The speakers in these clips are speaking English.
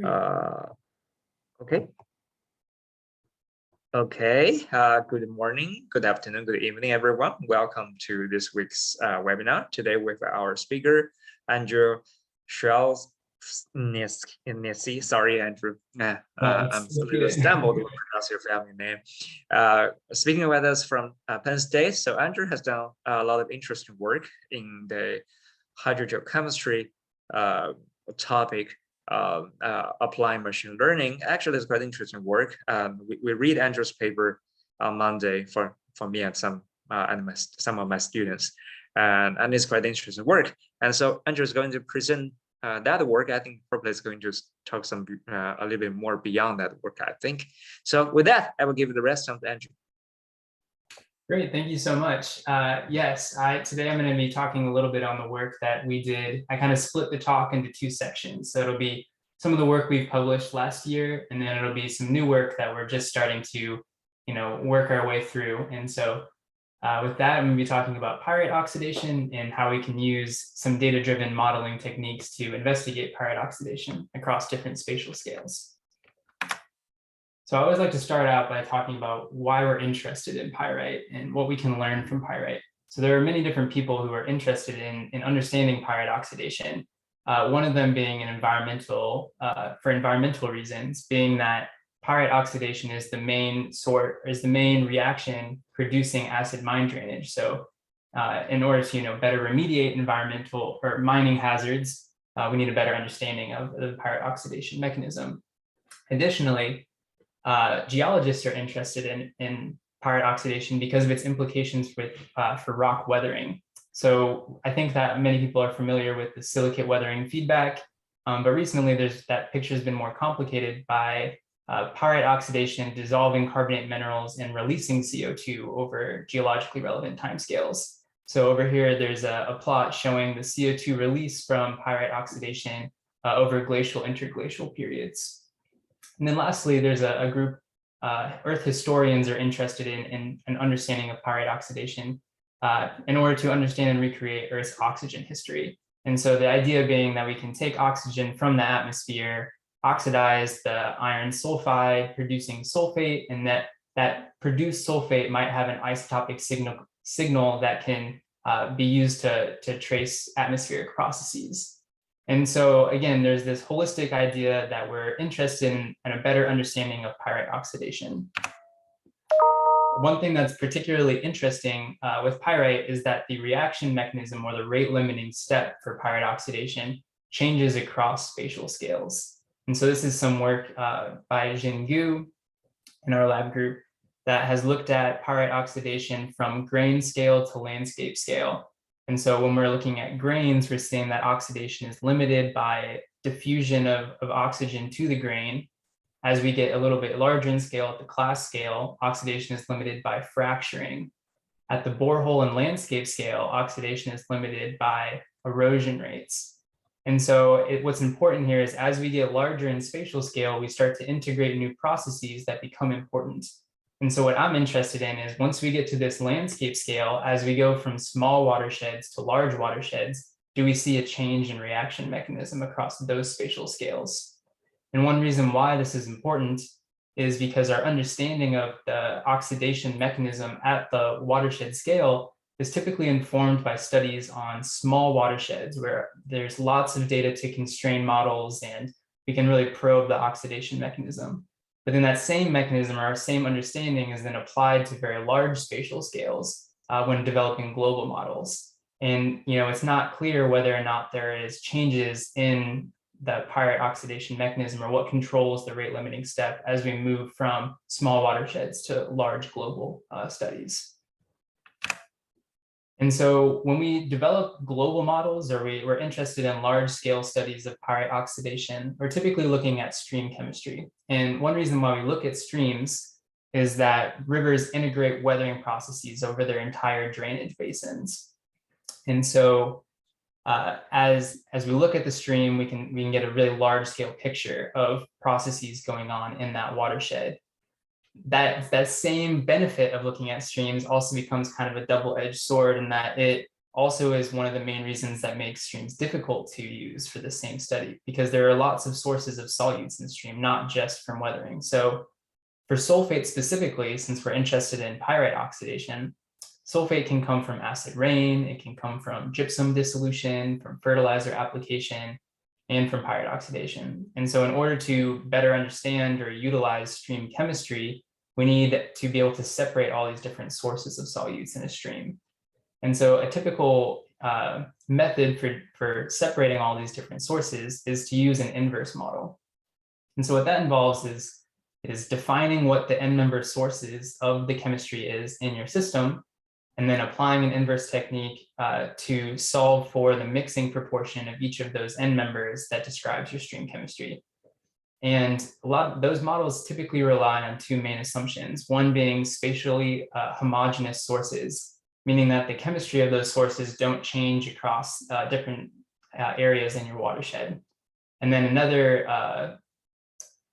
Uh, okay. Okay. Good morning, good afternoon, good evening, everyone. Welcome to this week's webinar. Today with our speaker, Andrew Shaughnessy. Sorry, Andrew. I'm a little stumbled to pronounce your family name. Speaking with us from Penn State. So Andrew has done a lot of interesting work in the hydrogeochemistry topic. Applying machine learning. Actually, it's quite interesting work. We read Andrew's paper on Monday for me and some of my students, and it's quite interesting work. And so Andrew is going to present that work. I think probably is going to talk a little bit more beyond that work, I think. So with that, I will give the rest of Andrew. Great, thank you so much. Yes, today I'm going to be talking a little bit on the work that we did. I kind of split the talk into two sections. So it'll be some of the work we've published last year, and then it'll be some new work that we're just starting to, work our way through. And so with that, I'm going to be talking about pyrite oxidation and how we can use some data-driven modeling techniques to investigate pyrite oxidation across different spatial scales. So I always like to start out by talking about why we're interested in pyrite and what we can learn from pyrite. So there are many different people who are interested in understanding pyrite oxidation. One of them being for environmental reasons, being that pyrite oxidation is the main reaction producing acid mine drainage. So in order to better remediate environmental or mining hazards, we need a better understanding of the pyrite oxidation mechanism. Additionally, geologists are interested in pyrite oxidation because of its implications for rock weathering. So I think that many people are familiar with the silicate weathering feedback, but recently that picture has been more complicated by pyrite oxidation dissolving carbonate minerals and releasing CO2 over geologically relevant timescales. So over here, there's a plot showing the CO2 release from pyrite oxidation over glacial interglacial periods. And then lastly, there's a group, Earth historians are interested in an understanding of pyrite oxidation in order to understand and recreate Earth's oxygen history. And so the idea being that we can take oxygen from the atmosphere, oxidize the iron sulfide, producing sulfate, and that produced sulfate might have an isotopic signal that can be used to trace atmospheric processes. And so again, there's this holistic idea that we're interested in a better understanding of pyrite oxidation. One thing that's particularly interesting with pyrite is that the reaction mechanism or the rate limiting step for pyrite oxidation changes across spatial scales. And so this is some work by Jin Gu in our lab group that has looked at pyrite oxidation from grain scale to landscape scale. And so when we're looking at grains, we're seeing that oxidation is limited by diffusion of oxygen to the grain. As we get a little bit larger in scale at the class scale, oxidation is limited by fracturing. At the borehole and landscape scale, oxidation is limited by erosion rates. And so what's important here is as we get larger in spatial scale, we start to integrate new processes that become important. And so what I'm interested in is once we get to this landscape scale, as we go from small watersheds to large watersheds, do we see a change in reaction mechanism across those spatial scales? And one reason why this is important is because our understanding of the oxidation mechanism at the watershed scale is typically informed by studies on small watersheds where there's lots of data to constrain models and we can really probe the oxidation mechanism. But then that same mechanism or our same understanding is then applied to very large spatial scales when developing global models. And it's not clear whether or not there is changes in the pyrite oxidation mechanism or what controls the rate limiting step as we move from small watersheds to large global studies. And so when we develop global models or we're interested in large scale studies of pyrite oxidation, we're typically looking at stream chemistry. And one reason why we look at streams is that rivers integrate weathering processes over their entire drainage basins. And so as we look at the stream, we can get a really large scale picture of processes going on in that watershed. That same benefit of looking at streams also becomes kind of a double-edged sword in that it also is one of the main reasons that makes streams difficult to use for the same study, because there are lots of sources of solutes in the stream, not just from weathering. So for sulfate specifically, since we're interested in pyrite oxidation, sulfate can come from acid rain, it can come from gypsum dissolution, from fertilizer application, and from pyrite oxidation. And so in order to better understand or utilize stream chemistry, we need to be able to separate all these different sources of solutes in a stream. And so a typical method for separating all these different sources is to use an inverse model. And so what that involves is defining what the end member sources of the chemistry is in your system, and then applying an inverse technique to solve for the mixing proportion of each of those end members that describes your stream chemistry. And a lot of those models typically rely on two main assumptions, one being spatially homogeneous sources, meaning that the chemistry of those sources don't change across different areas in your watershed. And then another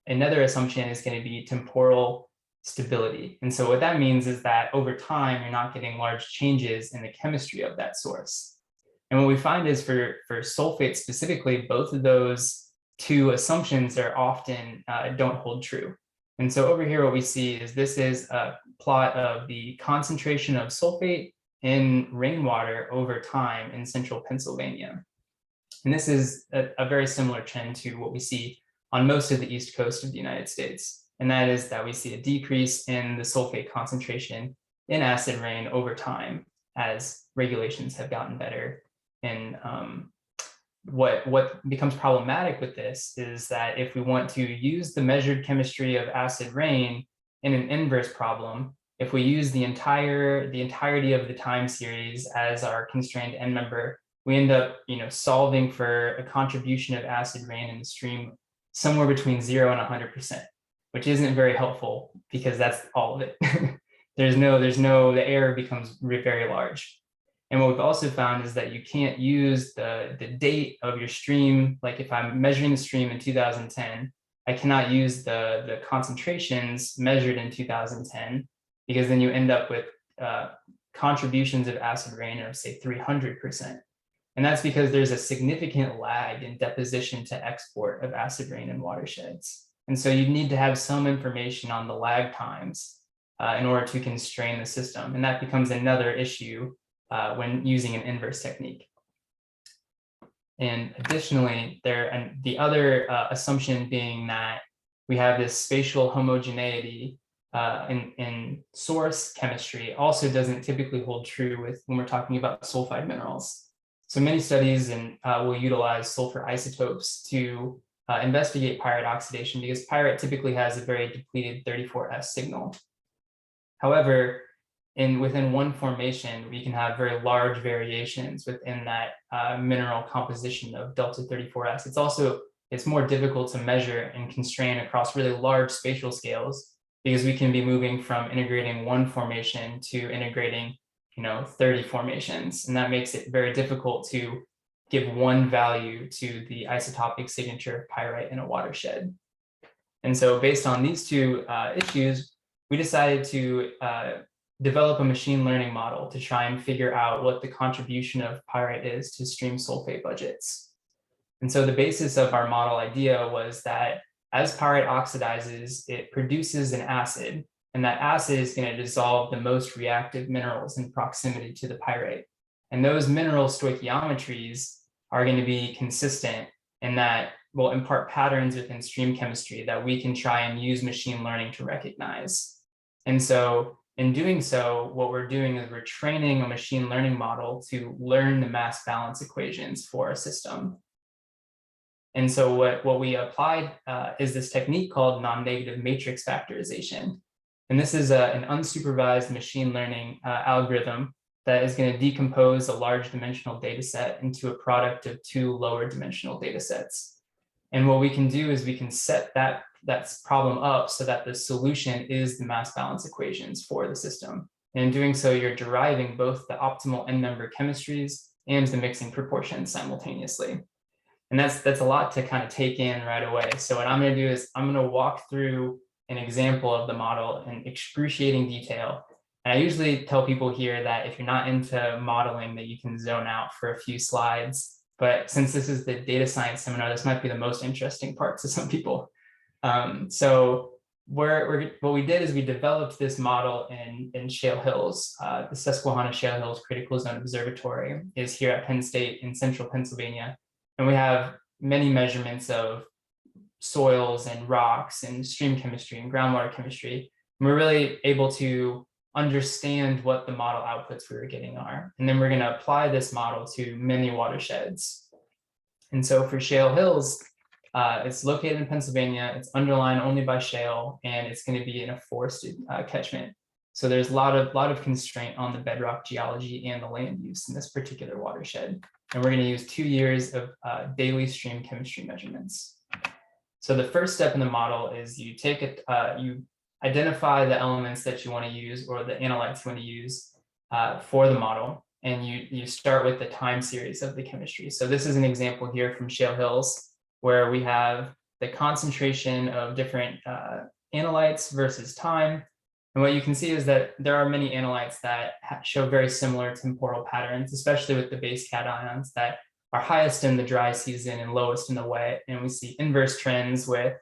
assumption is going to be temporal stability. And so what that means is that over time, you're not getting large changes in the chemistry of that source. And what we find is for sulfate specifically, both of those two assumptions are often don't hold true. And so over here, what we see is this is a plot of the concentration of sulfate in rainwater over time in central Pennsylvania. And this is a very similar trend to what we see on most of the east coast of the United States. And that is that we see a decrease in the sulfate concentration in acid rain over time as regulations have gotten better. And what becomes problematic with this is that if we want to use the measured chemistry of acid rain in an inverse problem, if we use the entirety of the time series as our constrained end member, we end up solving for a contribution of acid rain in the stream somewhere between 0 and 100%, which isn't very helpful because that's all of it. The error becomes very large. And what we've also found is that you can't use the date of your stream. Like if I'm measuring the stream in 2010, I cannot use the concentrations measured in 2010, because then you end up with contributions of acid rain of say 300%. And that's because there's a significant lag in deposition to export of acid rain in watersheds. And so you need to have some information on the lag times in order to constrain the system. And that becomes another issue when using an inverse technique. And additionally, the other assumption being that we have this spatial homogeneity in source chemistry also doesn't typically hold true with when we're talking about sulfide minerals. So many studies will utilize sulfur isotopes to investigate pyrite oxidation, because pyrite typically has a very depleted 34S signal. However, within one formation, we can have very large variations within that mineral composition of delta 34S. It's more difficult to measure and constrain across really large spatial scales, because we can be moving from integrating one formation to integrating 30 formations. And that makes it very difficult to give one value to the isotopic signature of pyrite in a watershed. And so based on these two issues, we decided to develop a machine learning model to try and figure out what the contribution of pyrite is to stream sulfate budgets. And so the basis of our model idea was that as pyrite oxidizes, it produces an acid, and that acid is going to dissolve the most reactive minerals in proximity to the pyrite. And those mineral stoichiometries are going to be consistent in that will impart patterns within stream chemistry that we can try and use machine learning to recognize. And so in doing so, what we're doing is we're training a machine learning model to learn the mass balance equations for a system. And so what we applied is this technique called non-negative matrix factorization. And this is an unsupervised machine learning algorithm that is going to decompose a large dimensional data set into a product of two lower dimensional data sets. And what we can do is we can set that problem up so that the solution is the mass balance equations for the system. And in doing so, you're deriving both the optimal end member chemistries and the mixing proportions simultaneously. And that's a lot to kind of take in right away. So what I'm going to do is I'm going to walk through an example of the model in excruciating detail, And I usually tell people here that if you're not into modeling, that you can zone out for a few slides. But since this is the data science seminar, this might be the most interesting part to some people. So what we did is we developed this model in Shale Hills. The Susquehanna Shale Hills Critical Zone Observatory is here at Penn State in central Pennsylvania. And we have many measurements of soils and rocks and stream chemistry and groundwater chemistry. And we're really able to understand what the model outputs we were getting are. And then we're going to apply this model to many watersheds. And so for Shale Hills, it's located in Pennsylvania, it's underlined only by shale, and it's going to be in a forested catchment. So there's a lot of constraint on the bedrock geology and the land use in this particular watershed. And we're going to use 2 years of daily stream chemistry measurements. So the first step in the model is you take it, you identify the elements that you want to use or the analytes you want to use for the model. And you start with the time series of the chemistry. So this is an example here from Shale Hills, where we have the concentration of different analytes versus time. And what you can see is that there are many analytes that show very similar temporal patterns, especially with the base cations that are highest in the dry season and lowest in the wet. And we see inverse trends with,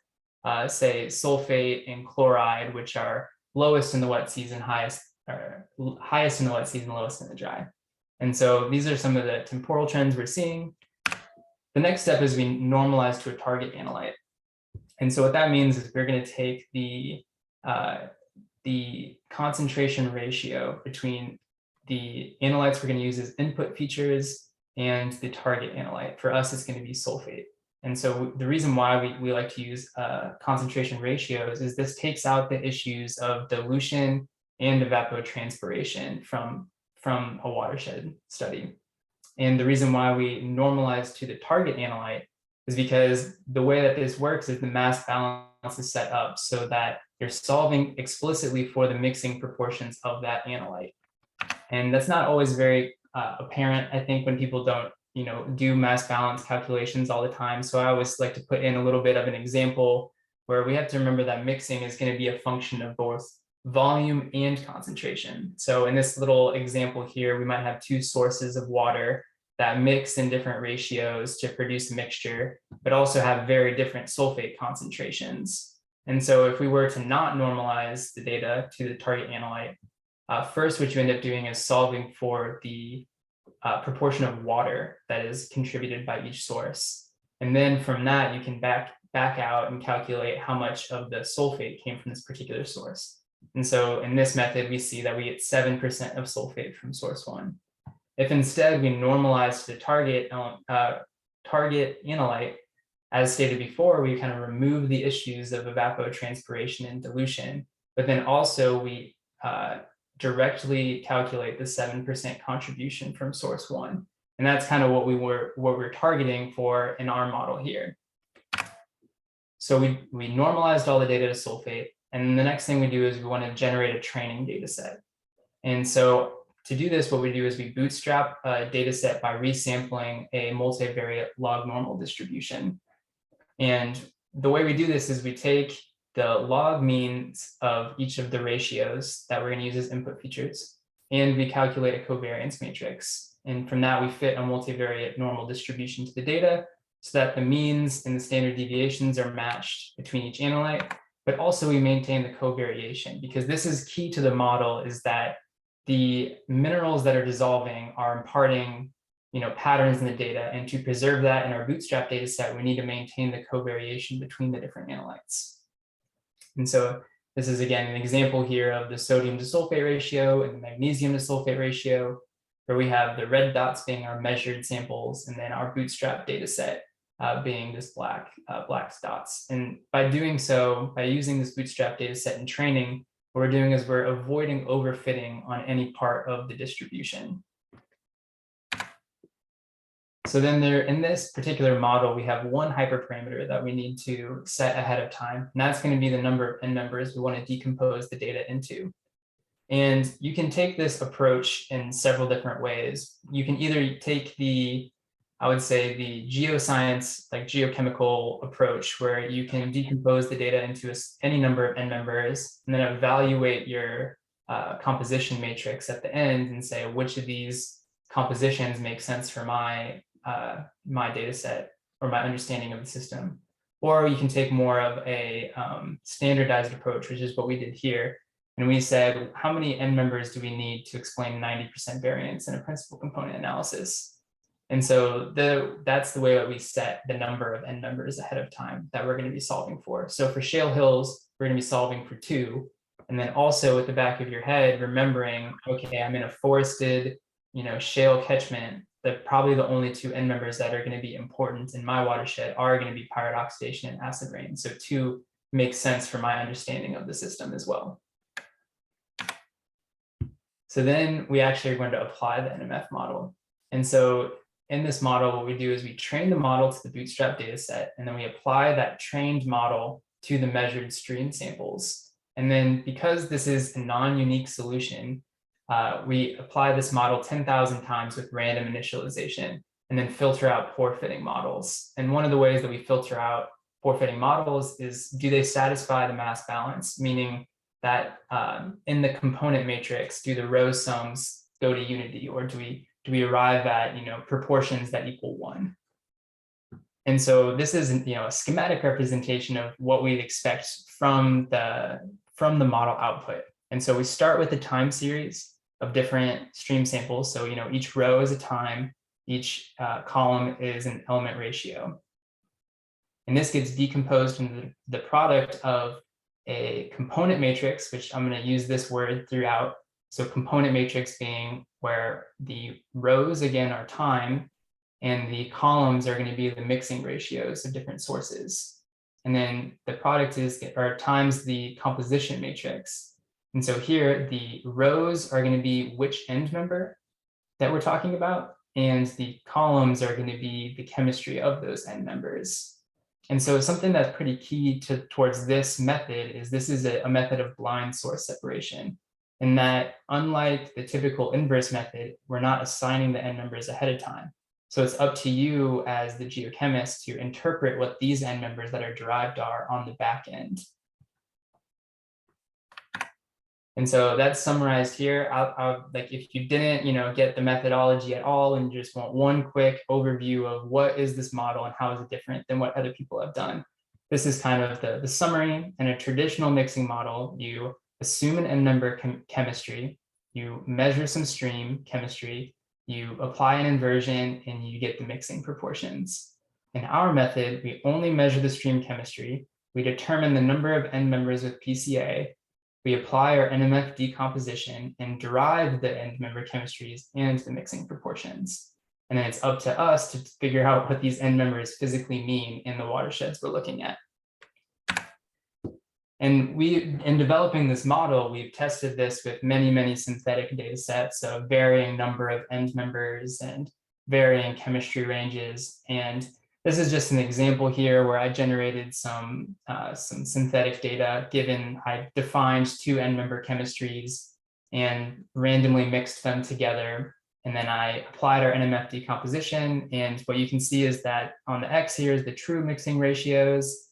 say, sulfate and chloride, which are lowest in the wet season, highest in the wet season, lowest in the dry. And so these are some of the temporal trends we're seeing. The next step is we normalize to a target analyte. And so what that means is we're going to take the concentration ratio between the analytes we're going to use as input features and the target analyte. For us, it's going to be sulfate. And so the reason why we like to use concentration ratios is this takes out the issues of dilution and evapotranspiration from a watershed study. And the reason why we normalize to the target analyte is because the way that this works is the mass balance is set up so that you're solving explicitly for the mixing proportions of that analyte. And that's not always very apparent, I think, when people don't, do mass balance calculations all the time. So I always like to put in a little bit of an example where we have to remember that mixing is going to be a function of both volume and concentration. So in this little example here, we might have two sources of water that mix in different ratios to produce a mixture, but also have very different sulfate concentrations. And so if we were to not normalize the data to the target analyte, first, what you end up doing is solving for the proportion of water that is contributed by each source. And then from that, you can back out and calculate how much of the sulfate came from this particular source. And so in this method, we see that we get 7% of sulfate from source one. If instead we normalize to the target analyte, as stated before, we kind of remove the issues of evapotranspiration and dilution, but then also we directly calculate the 7% contribution from source one. And that's kind of what we're targeting for in our model here. So we normalized all the data to sulfate. And the next thing we do is we want to generate a training data set. And so to do this, what we do is we bootstrap a data set by resampling a multivariate log normal distribution. And the way we do this is we take the log means of each of the ratios that we're going to use as input features, and we calculate a covariance matrix. And from that, we fit a multivariate normal distribution to the data so that the means and the standard deviations are matched between each analyte, but also we maintain the covariation, because this is key to the model, is that the minerals that are dissolving are imparting patterns in the data. And to preserve that in our bootstrap data set, we need to maintain the covariation between the different analytes. And so this is, again, an example here of the sodium to sulfate ratio and the magnesium to sulfate ratio, where we have the red dots being our measured samples, and then our bootstrap data set being this black dots. And by doing so, by using this bootstrap data set in training, what we're doing is we're avoiding overfitting on any part of the distribution. So then in this particular model, we have one hyperparameter that we need to set ahead of time. And that's going to be the number of n members we want to decompose the data into. And you can take this approach in several different ways. You can either take I would say the geoscience, like geochemical approach, where you can decompose the data into any number of n members and then evaluate your composition matrix at the end and say which of these compositions make sense for my my data set or my understanding of the system. Or you can take more of a standardized approach, which is what we did here. And we said, how many n members do we need to explain 90% variance in a principal component analysis? And so that's the way that we set the number of n members ahead of time that we're going to be solving for. So for Shale Hills, we're going to be solving for 2. And then also at the back of your head, remembering, okay, I'm in a forested, shale catchment, that probably the only 2 n members that are going to be important in my watershed are going to be pyrite oxidation and acid rain. So 2 makes sense for my understanding of the system as well. So then we actually are going to apply the NMF model. And so in this model, what we do is we train the model to the bootstrap data set, and then we apply that trained model to the measured stream samples. And then because this is a non-unique solution, we apply this model 10,000 times with random initialization and then filter out poor fitting models. And one of the ways that we filter out poor fitting models is, do they satisfy the mass balance? Meaning that in the component matrix, do the row sums go to unity, or do we arrive at proportions that equal 1? And so this is a schematic representation of what we'd expect from the model output. And so we start with a time series of different stream samples. So each row is a time, each column is an element ratio. And this gets decomposed into the product of a component matrix, which I'm going to use this word throughout. So component matrix being where the rows again are time and the columns are going to be the mixing ratios of different sources. And then the product is times the composition matrix. And so here the rows are going to be which end member that we're talking about, and the columns are going to be the chemistry of those end members. And so something that's pretty key towards this method is this is a method of blind source separation. In that, unlike the typical inverse method, we're not assigning the end members ahead of time. So it's up to you as the geochemist to interpret what these end members that are derived are on the back end. And so that's summarized here. Like if you didn't, get the methodology at all and you just want one quick overview of what is this model and how is it different than what other people have done, this is kind of the summary. In a traditional mixing model, you assume an end member chemistry, you measure some stream chemistry, you apply an inversion, and you get the mixing proportions. In our method, we only measure the stream chemistry, we determine the number of end members with PCA, we apply our NMF decomposition and derive the end member chemistries and the mixing proportions. And then it's up to us to figure out what these end members physically mean in the watersheds we're looking at. And in developing this model, we've tested this with many, many synthetic data sets, so varying number of end members and varying chemistry ranges. And this is just an example here where I generated some synthetic data, given I defined 2 end member chemistries and randomly mixed them together. And then I applied our NMF decomposition. And what you can see is that on the X here is the true mixing ratios,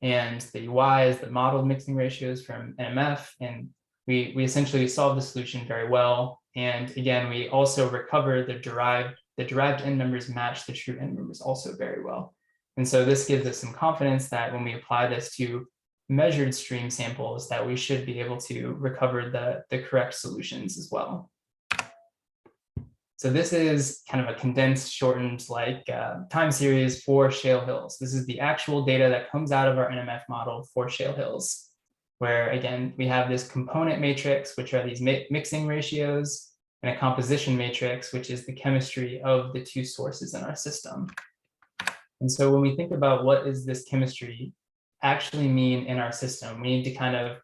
and the Y is the modeled mixing ratios from NMF. And we essentially solved the solution very well. And again, we also recover the derived end members match the true end members also very well. And so this gives us some confidence that when we apply this to measured stream samples, that we should be able to recover the correct solutions as well. So this is kind of a condensed, shortened time series for Shale Hills. This is the actual data that comes out of our NMF model for Shale Hills, where again, we have this component matrix, which are these mixing ratios, and a composition matrix, which is the chemistry of the 2 sources in our system. And so when we think about what does this chemistry actually mean in our system, we need to kind of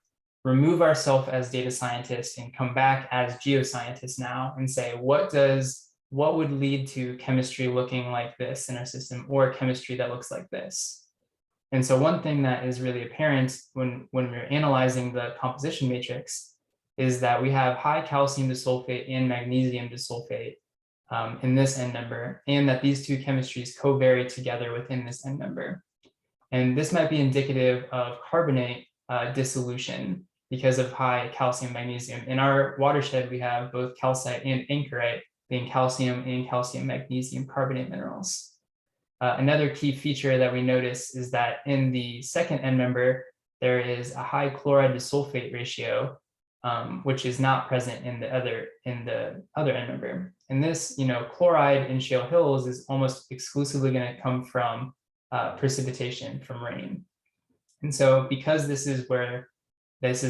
remove ourselves as data scientists and come back as geoscientists now and say, what would lead to chemistry looking like this in our system, or chemistry that looks like this? And so one thing that is really apparent when we're analyzing the composition matrix is that we have high calcium disulfate and magnesium disulfate in this end member, and that these 2 chemistries covary together within this end member. And this might be indicative of carbonate dissolution, because of high calcium magnesium. In our watershed, we have both calcite and anchorite, being calcium and calcium magnesium carbonate minerals. Another key feature that we notice is that in the second end member, there is a high chloride to sulfate ratio, which is not present in the other end member. And this, chloride in shale hills is almost exclusively going to come from precipitation, from rain. And so because this is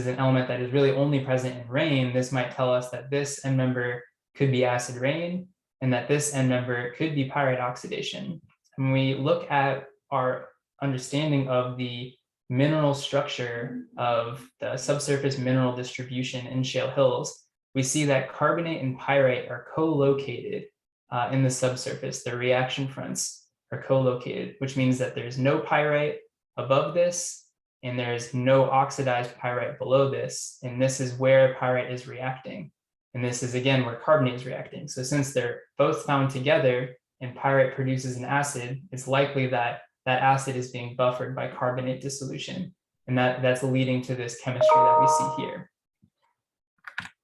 an element that is really only present in rain, this might tell us that this end member could be acid rain and that this end member could be pyrite oxidation. When we look at our understanding of the mineral structure of the subsurface mineral distribution in shale hills, we see that carbonate and pyrite are co-located in the subsurface. The reaction fronts are co-located, which means that there's no pyrite above this, and there's no oxidized pyrite below this. And this is where pyrite is reacting. And this is, again, where carbonate is reacting. So since they're both found together and pyrite produces an acid, it's likely that that acid is being buffered by carbonate dissolution. And that's leading to this chemistry that we see here.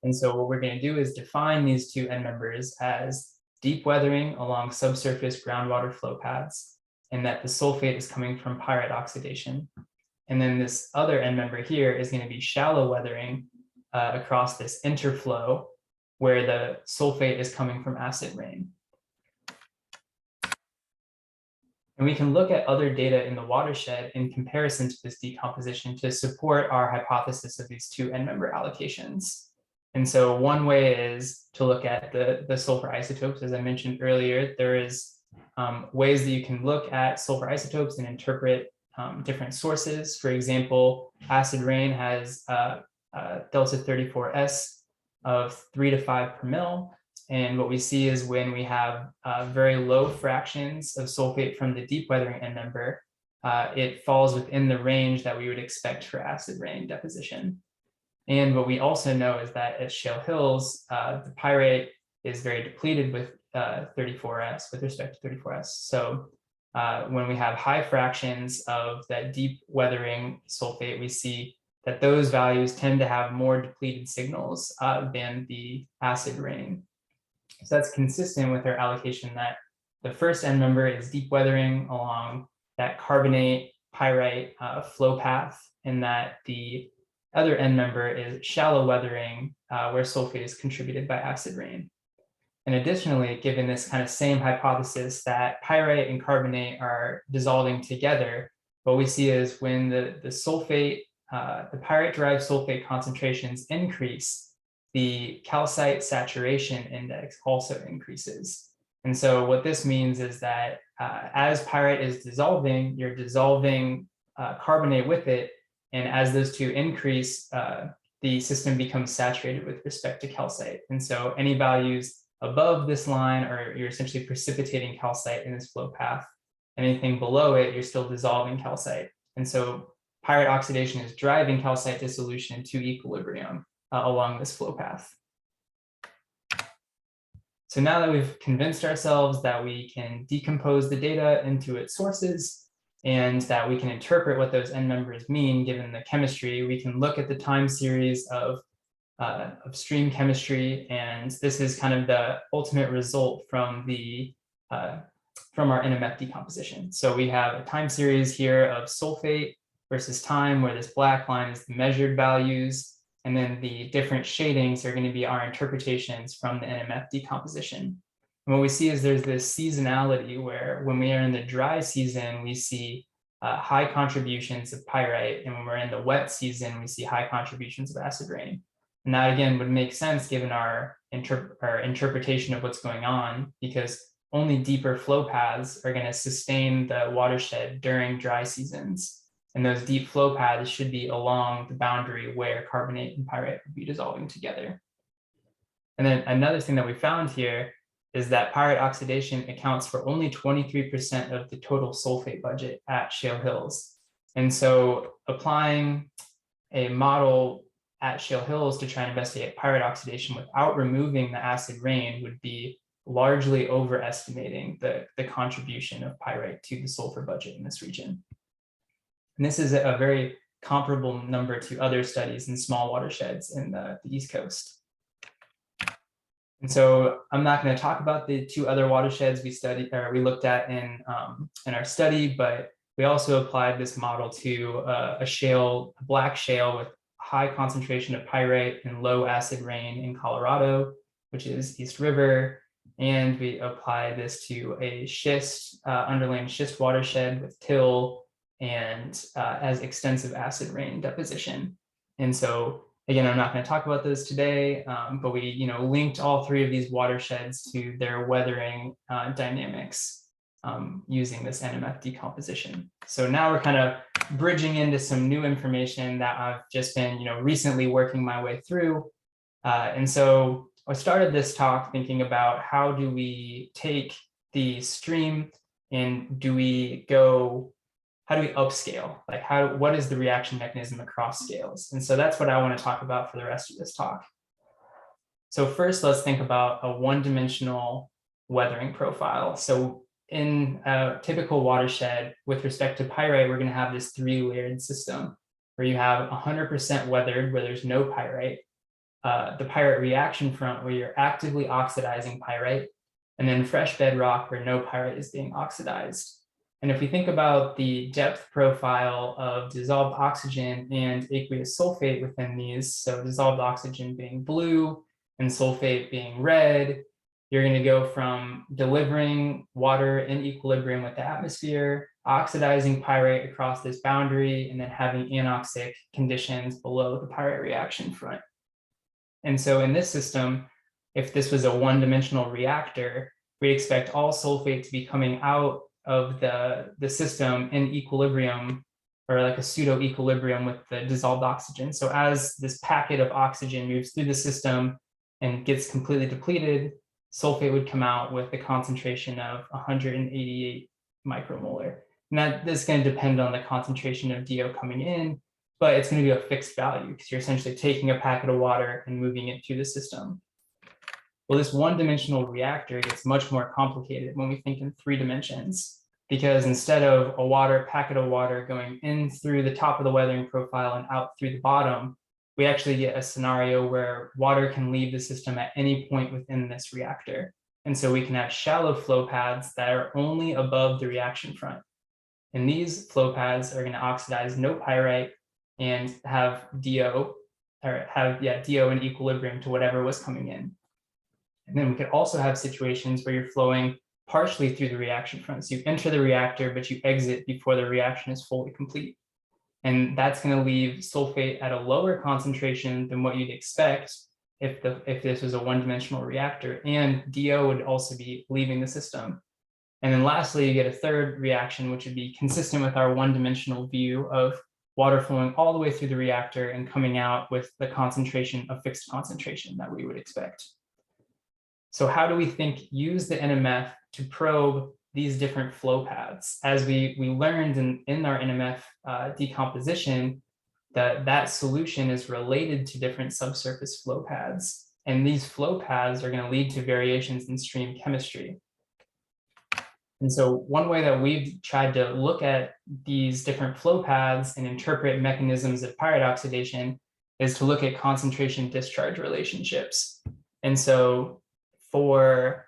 And so what we're going to do is define these two end members as deep weathering along subsurface groundwater flow paths, and that the sulfate is coming from pyrite oxidation. And then this other end member here is going to be shallow weathering across this interflow, where the sulfate is coming from acid rain. And we can look at other data in the watershed in comparison to this decomposition to support our hypothesis of these two end member allocations. And so one way is to look at the sulfur isotopes. As I mentioned earlier, there is ways that you can look at sulfur isotopes and interpret different sources. For example, acid rain has delta 34S of 3 to 5 per mil. And what we see is when we have very low fractions of sulfate from the deep weathering end member, it falls within the range that we would expect for acid rain deposition. And what we also know is that at shale hills, the pyrite is very depleted with 34S, with respect to 34S. So when we have high fractions of that deep weathering sulfate, we see that those values tend to have more depleted signals than the acid rain. So that's consistent with our allocation that the first end member is deep weathering along that carbonate pyrite flow path, and that the other end member is shallow weathering where sulfate is contributed by acid rain. And additionally, given this kind of same hypothesis that pyrite and carbonate are dissolving together, what we see is when the sulfate, the pyrite-derived sulfate concentrations increase, the calcite saturation index also increases. And so what this means is that as pyrite is dissolving, you're dissolving carbonate with it. And as those two increase, the system becomes saturated with respect to calcite. And so any values above this line are you're essentially precipitating calcite in this flow path. Anything below it, you're still dissolving calcite. And so pyrite oxidation is driving calcite dissolution to equilibrium along this flow path. So now that we've convinced ourselves that we can decompose the data into its sources and that we can interpret what those end members mean given the chemistry, we can look at the time series of stream chemistry, and this is kind of the ultimate result from our NMF decomposition. So we have a time series here of sulfate versus time, where this black line is the measured values, and then the different shadings are going to be our interpretations from the NMF decomposition. And what we see is there's this seasonality where when we are in the dry season, we see high contributions of pyrite, and when we're in the wet season, we see high contributions of acid rain. And that again would make sense given our interpretation of what's going on, because only deeper flow paths are going to sustain the watershed during dry seasons. And those deep flow paths should be along the boundary where carbonate and pyrite would be dissolving together. And then another thing that we found here is that pyrite oxidation accounts for only 23% of the total sulfate budget at shale hills. And so applying a model at shale hills to try and investigate pyrite oxidation without removing the acid rain would be largely overestimating the contribution of pyrite to the sulfur budget in this region. And this is a very comparable number to other studies in small watersheds in the East Coast. And so I'm not going to talk about the 2 other watersheds we looked at in our study, but we also applied this model to a black shale with high concentration of pyrite and low acid rain in Colorado, which is East River. And we applied this to a underlying schist watershed with till and as extensive acid rain deposition. And so again, I'm not going to talk about those today, but we linked all 3 of these watersheds to their weathering dynamics using this NMF decomposition. So now we're kind of bridging into some new information that I've just been recently working my way through. And so I started this talk thinking about how do we take the stream and how do we upscale? Like what is the reaction mechanism across scales? And so that's what I want to talk about for the rest of this talk. So first, let's think about a one-dimensional weathering profile. So in a typical watershed, with respect to pyrite, we're going to have this 3-layered system where you have 100% weathered, where there's no pyrite, the pyrite reaction front, where you're actively oxidizing pyrite, and then fresh bedrock, where no pyrite is being oxidized. And if we think about the depth profile of dissolved oxygen and aqueous sulfate within these, so dissolved oxygen being blue and sulfate being red, you're going to go from delivering water in equilibrium with the atmosphere, oxidizing pyrite across this boundary, and then having anoxic conditions below the pyrite reaction front. And so in this system, if this was a one-dimensional reactor, we expect all sulfate to be coming out of the system in equilibrium, or like a pseudo equilibrium with the dissolved oxygen. So as this packet of oxygen moves through the system and gets completely depleted, sulfate would come out with a concentration of 188 micromolar. And that is going to depend on the concentration of DO coming in, but it's going to be a fixed value because you're essentially taking a packet of water and moving it through the system. Well, this one-dimensional reactor gets much more complicated when we think in 3 dimensions, because instead of a packet of water going in through the top of the weathering profile and out through the bottom, we actually get a scenario where water can leave the system at any point within this reactor. And so we can have shallow flow paths that are only above the reaction front. And these flow paths are going to oxidize no pyrite and have DO in equilibrium to whatever was coming in. And then we could also have situations where you're flowing partially through the reaction front. So you enter the reactor, but you exit before the reaction is fully complete. And that's going to leave sulfate at a lower concentration than what you'd expect if this was a one-dimensional reactor, and DO would also be leaving the system. And then lastly, you get a third reaction, which would be consistent with our one-dimensional view of water flowing all the way through the reactor and coming out with the concentration, a fixed concentration that we would expect. So how do we use the NMF to probe these different flow paths? As we learned in our NMF decomposition, that solution is related to different subsurface flow paths. And these flow paths are going to lead to variations in stream chemistry. And so one way that we've tried to look at these different flow paths and interpret mechanisms of pyrite oxidation is to look at concentration discharge relationships. And so for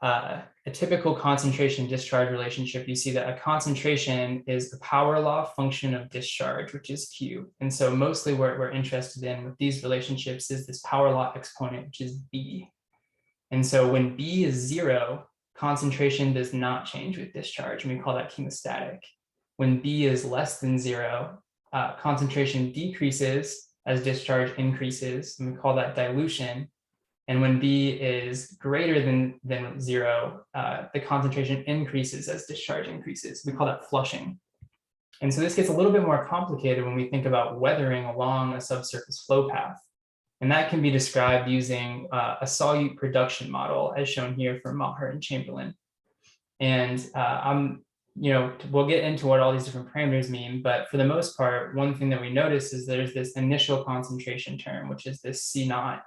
a typical concentration discharge relationship, you see that a concentration is the power law function of discharge, which is Q. And so mostly what we're interested in with these relationships is this power law exponent, which is B. And so when B is 0, concentration does not change with discharge, and we call that chemostatic. When B is less than 0, concentration decreases as discharge increases, and we call that dilution. And when B is greater than 0, the concentration increases as discharge increases. We call that flushing. And so this gets a little bit more complicated when we think about weathering along a subsurface flow path. And that can be described using a solute production model, as shown here from Maher and Chamberlain. And we'll get into what all these different parameters mean, but for the most part, one thing that we notice is there's this initial concentration term, which is this C0.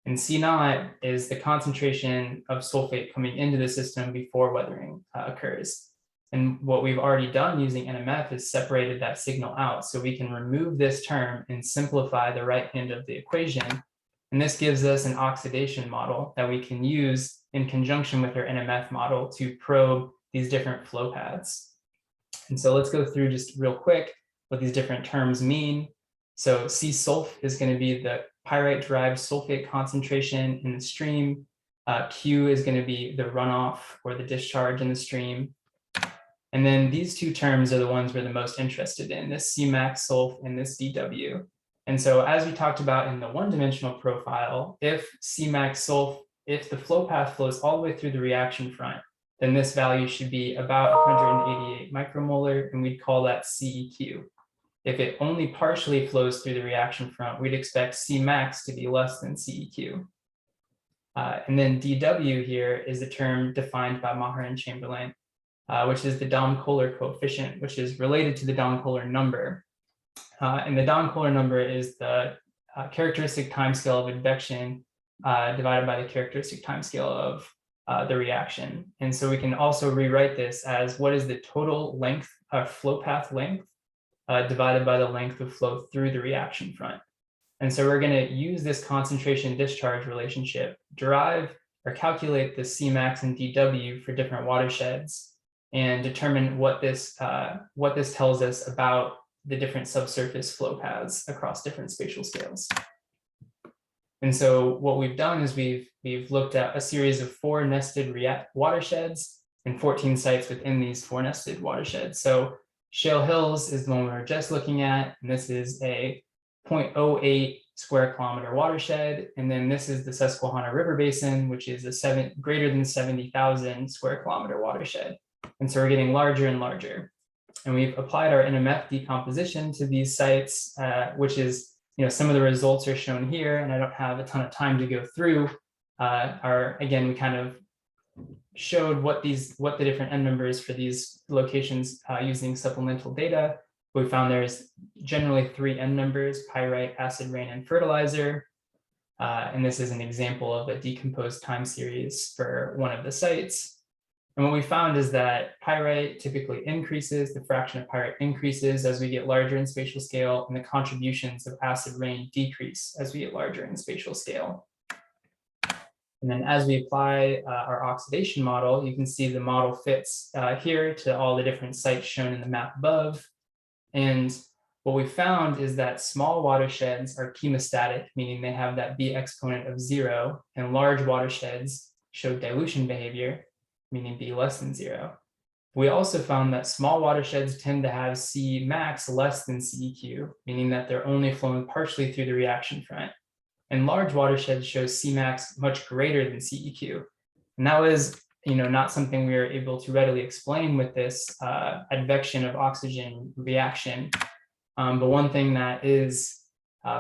And C0 is the concentration of sulfate coming into the system before weathering occurs. And what we've already done using NMF is separated that signal out. So we can remove this term and simplify the right hand of the equation. And this gives us an oxidation model that we can use in conjunction with our NMF model to probe these different flow paths. And so let's go through just real quick what these different terms mean. So C-sulf is going to be the pyrite-derived sulfate concentration in the stream. Q is going to be the runoff or the discharge in the stream. And then these two terms are the ones we're the most interested in, this Cmax sulf and this dW. And so as we talked about in the one-dimensional profile, if Cmax sulf, if the flow path flows all the way through the reaction front, then this value should be about 188 micromolar, and we'd call that CEQ. If it only partially flows through the reaction front, we'd expect Cmax to be less than CEQ. And then dW here is the term defined by Maher and Chamberlain, which is the Dom-Kohler coefficient, which is related to the Dom-Kohler number. And the Dom-Kohler number is the characteristic timescale of advection divided by the characteristic timescale of the reaction. And so we can also rewrite this as what is the total length of flow path length divided by the length of flow through the reaction front. And so we're going to use this concentration discharge relationship, derive or calculate the Cmax and dW for different watersheds, and determine what this tells us about the different subsurface flow paths across different spatial scales. And so what we've done is we've looked at a series of 4 nested watersheds and 14 sites within these 4 nested watersheds. So Shale Hills is the one we were just looking at, and this is a 0.08 square kilometer watershed. And then this is the Susquehanna River Basin, which is a greater than 70,000 square kilometer watershed. And so we're getting larger and larger. And we've applied our NMF decomposition to these sites, which is, some of the results are shown here, and I don't have a ton of time to go through. Again, we kind of showed what the different N numbers for these locations using supplemental data. We found there's generally 3 N numbers: pyrite, acid rain, and fertilizer. And this is an example of a decomposed time series for one of the sites. And what we found is that pyrite typically increases, the fraction of pyrite increases as we get larger in spatial scale, and the contributions of acid rain decrease as we get larger in spatial scale. And then as we apply our oxidation model, you can see the model fits here to all the different sites shown in the map above. And what we found is that small watersheds are chemostatic, meaning they have that B exponent of 0, and large watersheds show dilution behavior, meaning B less than 0. We also found that small watersheds tend to have Cmax less than CEQ, meaning that they're only flowing partially through the reaction front. And large watersheds show Cmax much greater than CEQ. And that was, not something we were able to readily explain with this advection of oxygen reaction. But one thing that is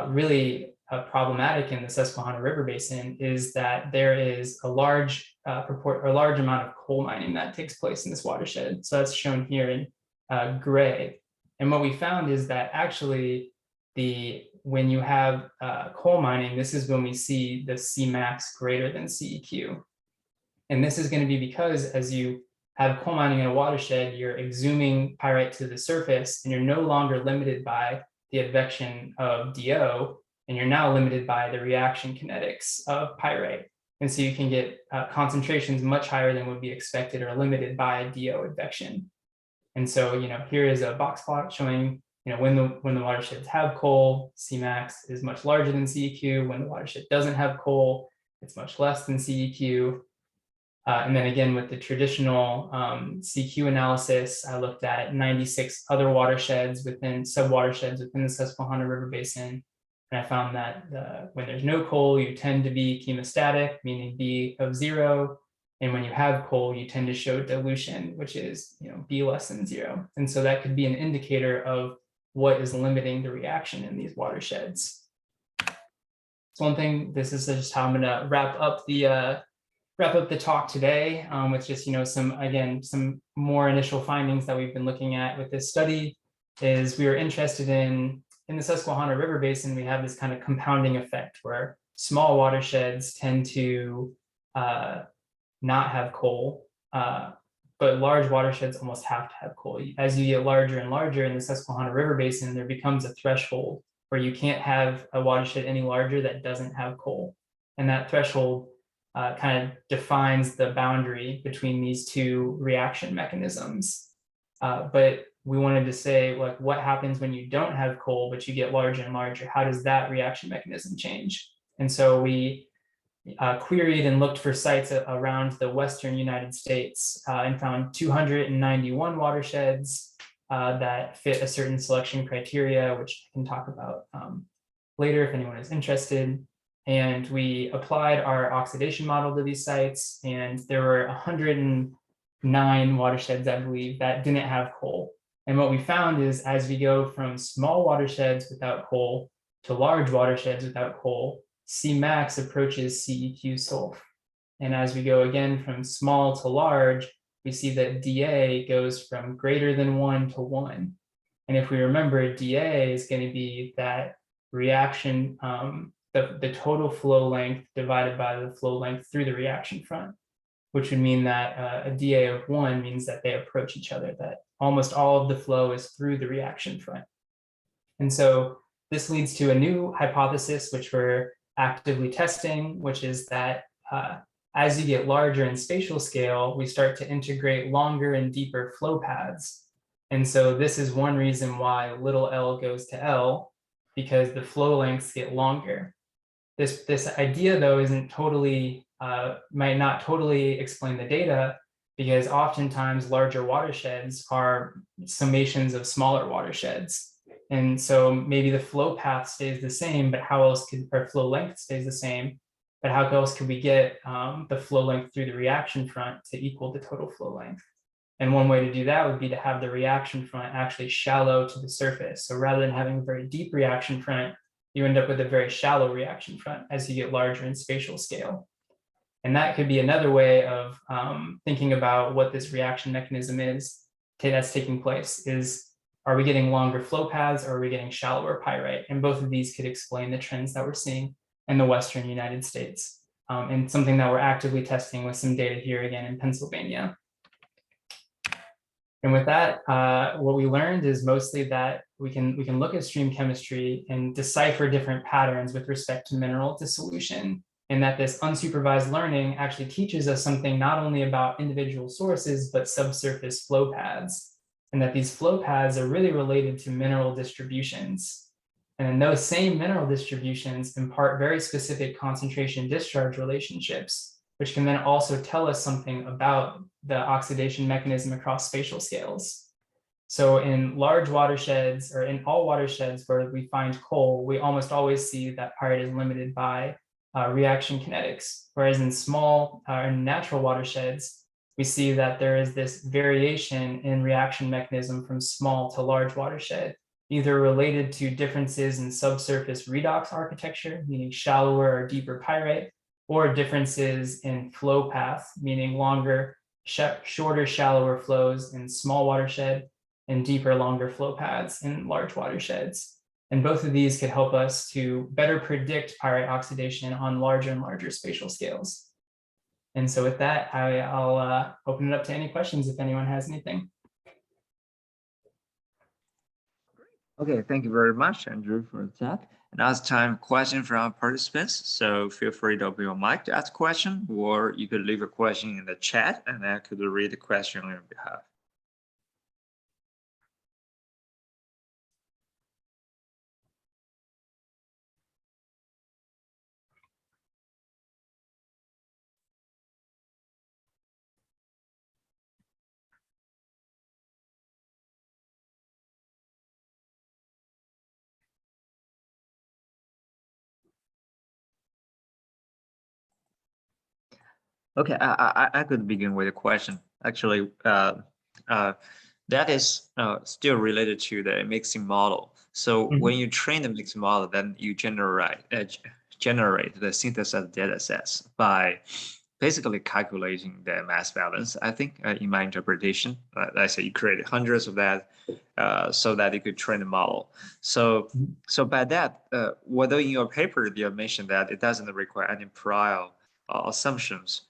really problematic in the Susquehanna River Basin is that there is a large amount of coal mining that takes place in this watershed. So that's shown here in gray. And what we found is that actually when you have coal mining, this is when we see the Cmax greater than CEQ. And this is going to be because as you have coal mining in a watershed, you're exhuming pyrite to the surface, and you're no longer limited by the advection of DO, and you're now limited by the reaction kinetics of pyrite. And so you can get concentrations much higher than would be expected or limited by DO advection. And so, here is a box plot showing, when the watersheds have coal, Cmax is much larger than CEQ. When the watershed doesn't have coal, it's much less than CEQ. And then again, with the traditional CQ analysis, I looked at 96 other watersheds sub-watersheds within the Susquehanna River Basin. And I found that when there's no coal, you tend to be chemostatic, meaning B of 0. And when you have coal, you tend to show dilution, which is B less than 0. And so that could be an indicator of what is limiting the reaction in these watersheds. So one thing, this is just how I'm going to wrap up the talk today with just some more initial findings that we've been looking at with this study. Is we were interested in the Susquehanna River Basin, we have this kind of compounding effect where small watersheds tend to not have coal, but large watersheds almost have to have coal. As you get larger and larger in the Susquehanna River Basin, there becomes a threshold where you can't have a watershed any larger that doesn't have coal. And that threshold kind of defines the boundary between these two reaction mechanisms. But we wanted to say, like, what happens when you don't have coal, but you get larger and larger? How does that reaction mechanism change? And so we queried and looked for sites around the Western United States and found 291 watersheds that fit a certain selection criteria, which I can talk about later if anyone is interested. And we applied our oxidation model to these sites, and there were 109 watersheds, I believe, that didn't have coal. And what we found is, as we go from small watersheds without coal to large watersheds without coal, Cmax approaches CEQ sulf. And as we go again from small to large, we see that dA goes from greater than 1 to 1. And if we remember, dA is going to be that reaction, the total flow length divided by the flow length through the reaction front, which would mean that a dA of 1 means that they approach each other, that almost all of the flow is through the reaction front. And so this leads to a new hypothesis, which we're actively testing, which is that as you get larger in spatial scale, we start to integrate longer and deeper flow paths. And so this is one reason why little l goes to L, because the flow lengths get longer. This idea, though, isn't totally, might not totally explain the data, because oftentimes larger watersheds are summations of smaller watersheds. And so maybe the flow path stays the same, but how else could, or flow length stays the same, but how else could we get the flow length through the reaction front to equal the total flow length? And one way to do that would be to have the reaction front actually shallow to the surface. So rather than having a very deep reaction front, you end up with a very shallow reaction front as you get larger in spatial scale. And that could be another way of thinking about what this reaction mechanism is that's taking place. Are we getting longer flow paths, or are we getting shallower pyrite? And both of these could explain the trends that we're seeing in the Western United States, and something that we're actively testing with some data here again in Pennsylvania. And with that, what we learned is mostly that we can look at stream chemistry and decipher different patterns with respect to mineral dissolution, and that this unsupervised learning actually teaches us something not only about individual sources, but subsurface flow paths, and that these flow paths are really related to mineral distributions. And those same mineral distributions impart very specific concentration discharge relationships, which can then also tell us something about the oxidation mechanism across spatial scales. So in large watersheds, or in all watersheds where we find coal, we almost always see that pyrite is limited by reaction kinetics. Whereas in small natural watersheds, we see that there is this variation in reaction mechanism from small to large watershed, either related to differences in subsurface redox architecture, meaning shallower or deeper pyrite, or differences in flow path, meaning longer, shorter, shallower flows in small watershed, and deeper, longer flow paths in large watersheds. And both of these could help us to better predict pyrite oxidation on larger and larger spatial scales. And so with that, I'll open it up to any questions if anyone has anything. Okay, thank you very much, Andrew, for that. And now it's time for questions from our participants. So feel free to open your mic to ask a question, or you could leave a question in the chat and I could read the question on your behalf. Okay, I could begin with a question. Actually, that is still related to the mixing model. So when you train the mixing model, then you generate the synthesis data sets by basically calculating the mass balance. I think in my interpretation, I say you create hundreds of that so that you could train the model. So by that, although in your paper you mentioned that it doesn't require any prior assumptions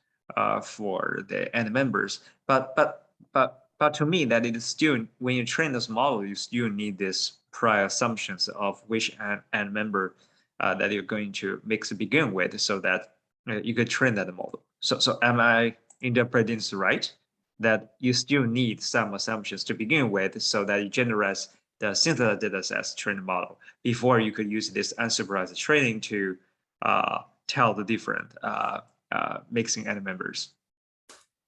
for the end members, but but to me, that it is still, when you train this model, you still need this prior assumptions of which and member that you're going to mix to begin with, so that you could train that model. So am I interpreting this right? That you still need some assumptions to begin with, so that you generate the synthetic data sets trained model before you could use this unsupervised training to tell the different mixing and members.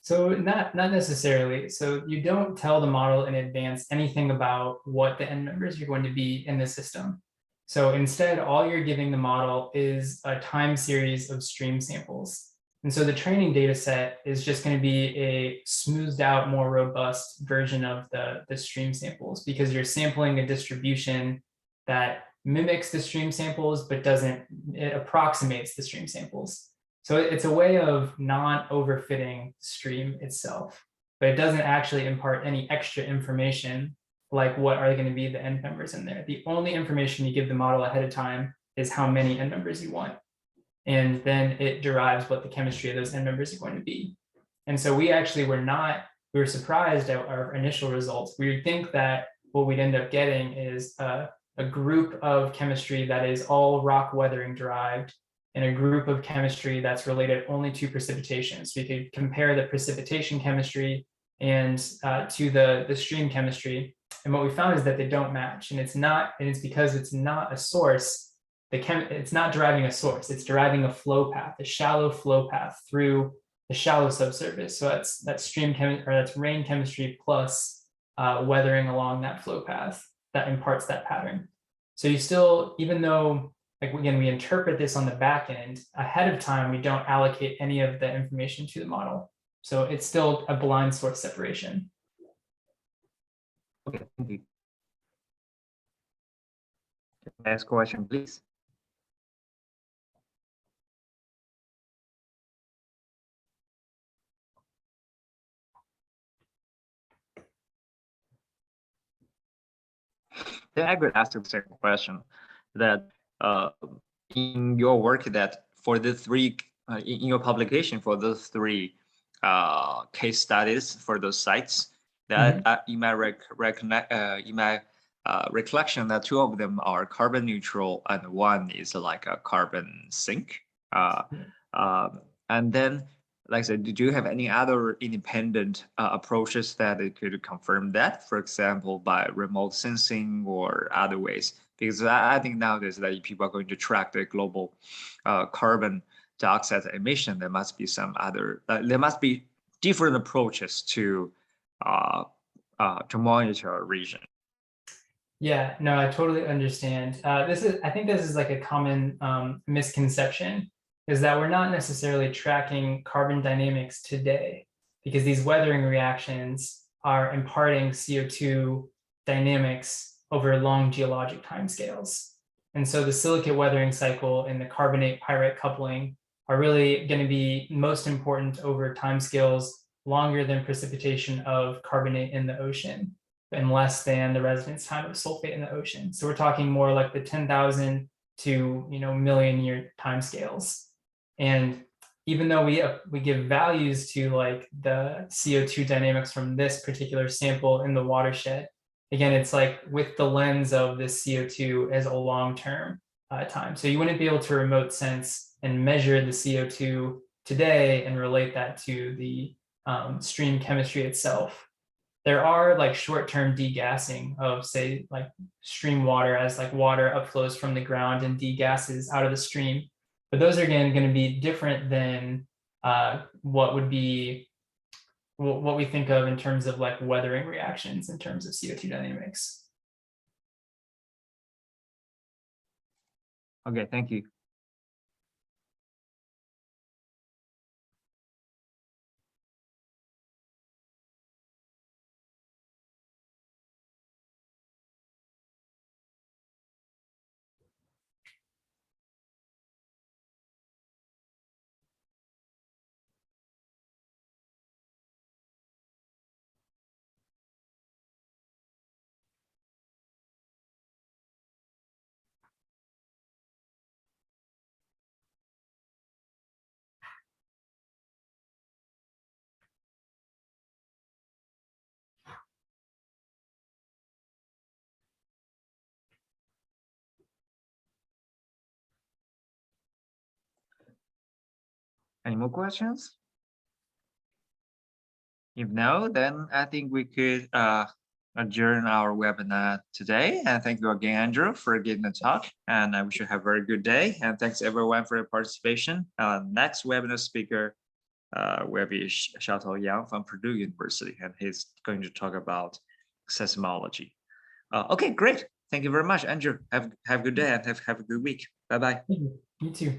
So not necessarily. So you don't tell the model in advance anything about what the end members are going to be in the system. So instead, all you're giving the model is a time series of stream samples. And so the training data set is just going to be a smoothed out, more robust version of the stream samples, because you're sampling a distribution that mimics the stream samples, but it approximates the stream samples. So it's a way of not overfitting stream itself, but it doesn't actually impart any extra information like what are going to be the end members in there. The only information you give the model ahead of time is how many end members you want. And then it derives what the chemistry of those end members are going to be. And so we were surprised at our initial results. We would think that what we'd end up getting is a group of chemistry that is all rock weathering derived, and a group of chemistry that's related only to precipitation. So you could compare the precipitation chemistry and to the stream chemistry. And what we found is that they don't match. And it's because it's not a source. It's not deriving a source, it's deriving a flow path, a shallow flow path through the shallow subsurface. So that's rain chemistry plus weathering along that flow path that imparts that pattern. So you still, even though, like, again, we interpret this on the back end ahead of time, we don't allocate any of the information to the model. So it's still a blind source separation. Okay, thank you. Next question, please. Then I could ask the second question, that in your work, that for the three, in your publication for those three case studies for those sites, that in my recollection, that two of them are carbon neutral and one is like a carbon sink. And then, like I said, did you have any other independent approaches that could confirm that, for example, by remote sensing or other ways? Because I think nowadays that if people are going to track the global carbon dioxide emission, there must be some other, there must be different approaches to monitor a region. Yeah, no, I totally understand. I think this is like a common misconception, is that we're not necessarily tracking carbon dynamics today, because these weathering reactions are imparting CO2 dynamics over long geologic timescales. And so the silicate weathering cycle and the carbonate pyrite coupling are really going to be most important over timescales longer than precipitation of carbonate in the ocean, and less than the residence time of sulfate in the ocean. So we're talking more like the 10,000 to million year timescales. And even though we give values to like the CO2 dynamics from this particular sample in the watershed, again, it's like with the lens of this CO2 as a long-term time. So you wouldn't be able to remote sense and measure the CO2 today and relate that to the stream chemistry itself. There are like short-term degassing of, say, like stream water, as like water upflows from the ground and degasses out of the stream. But those are again going to be different than what we think of in terms of like weathering reactions in terms of CO2 dynamics. Okay, thank you. more questions? If no, then I think we could adjourn our webinar today. And thank you again, Andrew, for giving the talk. And I wish you have a very good day. And thanks everyone for your participation. Next webinar speaker will be Xiaotao Yang from Purdue University, and he's going to talk about seismology. Okay, great. Thank you very much, Andrew. Have a good day and have a good week. Bye-bye. You too.